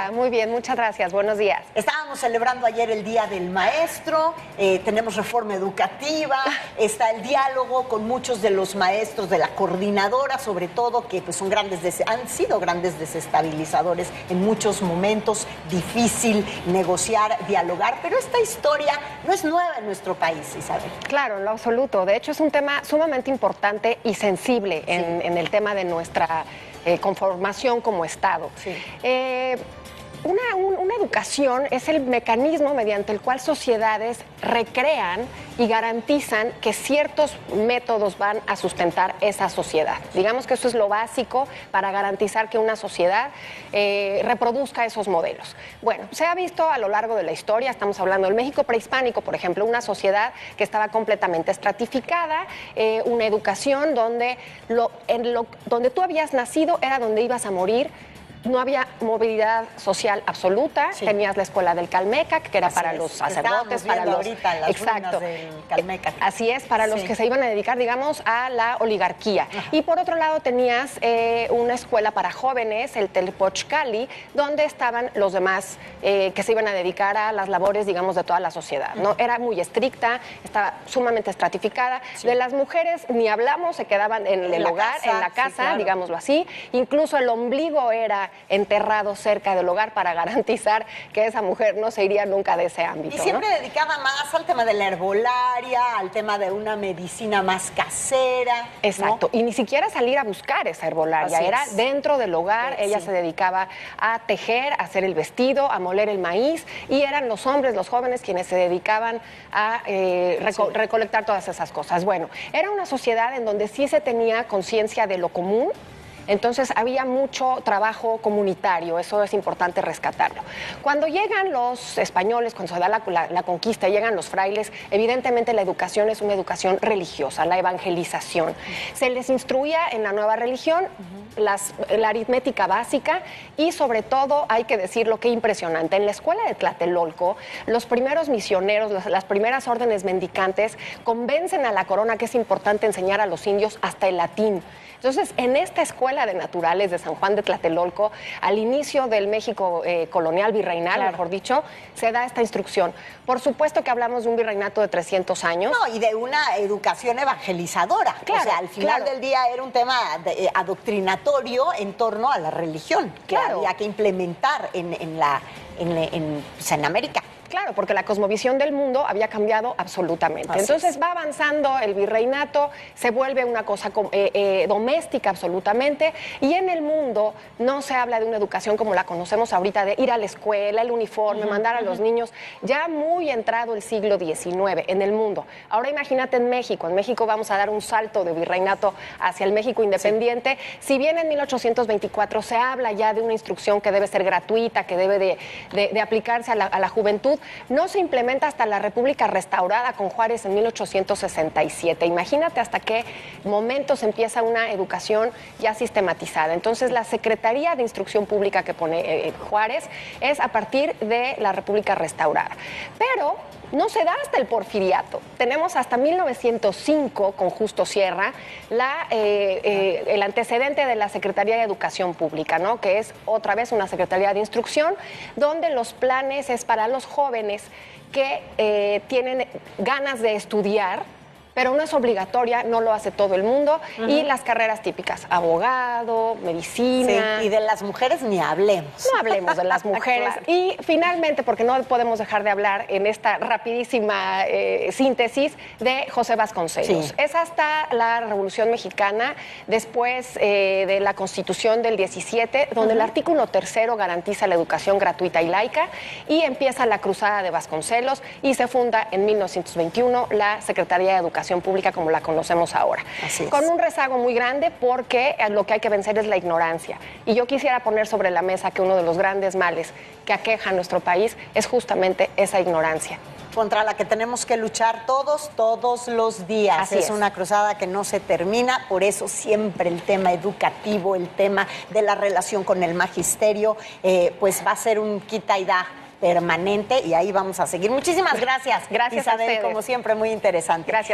Muy bien, muchas gracias. Buenos días. Estábamos celebrando ayer el Día del Maestro, tenemos reforma educativa, está el diálogo con muchos de los maestros de la coordinadora, sobre todo, que pues, han sido grandes desestabilizadores en muchos momentos, difícil negociar, dialogar, pero esta historia no es nueva en nuestro país, Isabel. Claro, en lo absoluto. De hecho, es un tema sumamente importante y sensible en el tema de nuestra conformación como Estado. Sí. Una educación es el mecanismo mediante el cual sociedades recrean y garantizan que ciertos métodos van a sustentar esa sociedad. Digamos que eso es lo básico para garantizar que una sociedad reproduzca esos modelos. Bueno, se ha visto a lo largo de la historia, estamos hablando del México prehispánico, por ejemplo, una sociedad que estaba completamente estratificada, una educación donde donde tú habías nacido era donde ibas a morir. No había movilidad social absoluta. Sí. Tenías la escuela del Calmecac, que era para los sacerdotes, para los ahorita, las ruinas del Calmecac. Así es, para los que se iban a dedicar, digamos, a la oligarquía. Ajá. Y por otro lado tenías una escuela para jóvenes, el Telpochcali, donde estaban los demás que se iban a dedicar a las labores, digamos, de toda la sociedad, ¿no? Era muy estricta, estaba sumamente estratificada. Sí. De las mujeres ni hablamos, se quedaban en el hogar, en la casa, sí, claro, digámoslo así. Incluso el ombligo era enterrado cerca del hogar para garantizar que esa mujer no se iría nunca de ese ámbito. Y siempre, ¿no?, dedicada más al tema de la herbolaria, al tema de una medicina más casera. Exacto, ¿no? Y ni siquiera salir a buscar esa herbolaria, así era dentro del hogar. Ella sí se dedicaba a tejer, a hacer el vestido, a moler el maíz, y eran los hombres, los jóvenes, quienes se dedicaban a recolectar todas esas cosas. Bueno, era una sociedad en donde sí se tenía conciencia de lo común. Entonces había mucho trabajo comunitario, eso es importante rescatarlo. Cuando llegan los españoles, cuando se da la conquista, llegan los frailes, evidentemente la educación es una educación religiosa, la evangelización. Se les instruía en la nueva religión, la aritmética básica, y sobre todo, hay que decirlo, que impresionante, en la escuela de Tlatelolco, los primeros misioneros, las primeras órdenes mendicantes convencen a la corona que es importante enseñar a los indios hasta el latín. Entonces, en esta escuela de naturales de San Juan de Tlatelolco, al inicio del México colonial, virreinal, claro, mejor dicho, se da esta instrucción. Por supuesto que hablamos de un virreinato de 300 años. No, y de una educación evangelizadora. Claro, o sea, al final del día era un tema adoctrinatorio en torno a la religión que había que implementar en América. Claro, porque la cosmovisión del mundo había cambiado absolutamente. Entonces va avanzando el virreinato, se vuelve una cosa doméstica absolutamente, y en el mundo no se habla de una educación como la conocemos ahorita, de ir a la escuela, el uniforme, mandar a los niños, ya muy entrado el siglo XIX en el mundo. Ahora imagínate en México vamos a dar un salto de virreinato hacia el México independiente. Sí. Si bien en 1824 se habla ya de una instrucción que debe ser gratuita, que debe de aplicarse a la juventud, no se implementa hasta la República restaurada con Juárez en 1867. Imagínate hasta qué momento se empieza una educación ya sistematizada. Entonces, la Secretaría de Instrucción Pública que pone Juárez es a partir de la República restaurada. Pero no se da hasta el Porfiriato. Tenemos hasta 1905, con Justo Sierra, el antecedente de la Secretaría de Educación Pública, ¿no?, que es otra vez una Secretaría de Instrucción, donde los planes es para los jóvenes que tienen ganas de estudiar, pero no es obligatoria, no lo hace todo el mundo, y las carreras típicas, abogado, medicina. Sí, y de las mujeres ni hablemos. No hablemos de las mujeres. Claro. Y finalmente, porque no podemos dejar de hablar en esta rapidísima síntesis de José Vasconcelos. Sí. Es hasta la Revolución Mexicana, después de la Constitución del 17, donde el artículo 3 garantiza la educación gratuita y laica, y empieza la cruzada de Vasconcelos, y se funda en 1921 la Secretaría de Educación Pública como la conocemos ahora. Así es. Con un rezago muy grande, porque lo que hay que vencer es la ignorancia. Y yo quisiera poner sobre la mesa que uno de los grandes males que aqueja a nuestro país es justamente esa ignorancia. Contra la que tenemos que luchar todos los días. Así es una cruzada que no se termina, por eso siempre el tema educativo, el tema de la relación con el magisterio, pues va a ser un quita y da permanente, y ahí vamos a seguir. Muchísimas gracias. Gracias, Isabel, a ustedes. como siempre, muy interesante. Gracias.